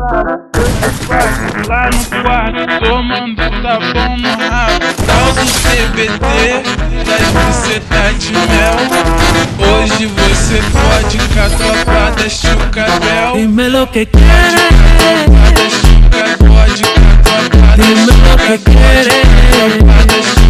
Lá no quarto, tomando tapão no rabo. Tal do CBD, das bucetas de mel. Hoje você pode com a tropa da Chucabel. Dime lo que quieres, Pode com a tropa da dime lo que quieres.